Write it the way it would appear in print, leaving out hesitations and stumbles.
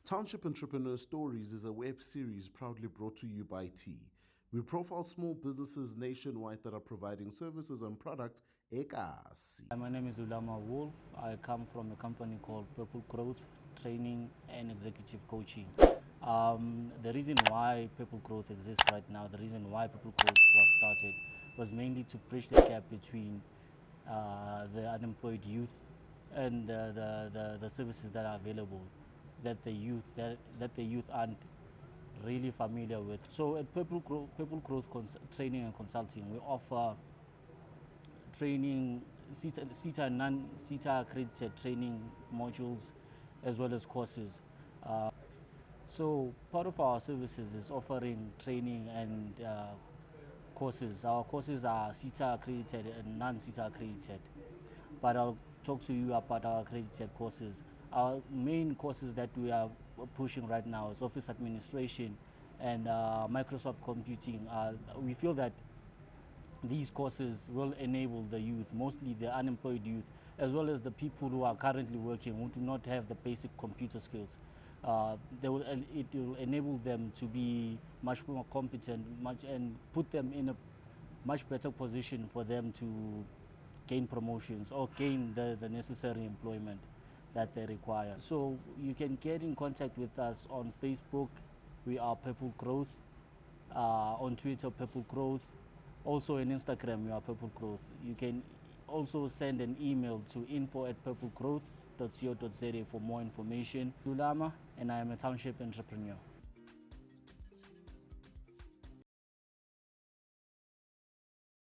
Township Entrepreneurs Stories is a web series proudly brought to you by T. We profile small businesses nationwide that are providing services and products ekasi. My name is Lulama. I come from a company called Purple Growth Training and Executive Coaching. The reason why Purple Growth exists right now, the reason why Purple Growth was started, was mainly to bridge the gap between the unemployed youth and the services that are available that the youth aren't really familiar with. So at Purple Growth Training and Consulting, we offer training, CETA and non-CETA accredited training modules as well as courses. So part of our services is offering training and courses. Our courses are CETA accredited and non-CETA accredited. But I'll talk to you about our accredited courses. Our main courses that we are pushing right now is Office Administration and Microsoft Computing. We feel that these courses will enable the youth, mostly the unemployed youth, as well as the people who are currently working who do not have the basic computer skills. It will enable them to be much more competent and put them in a much better position for them to gain promotions or gain the necessary employment that they require. So you can get in contact with us on Facebook. We are Purple Growth. On Twitter, Purple Growth. Also on Instagram, we are Purple Growth. You can also send an email to info@purplegrowth.co.za for more information. Lulama, and I am a township entrepreneur.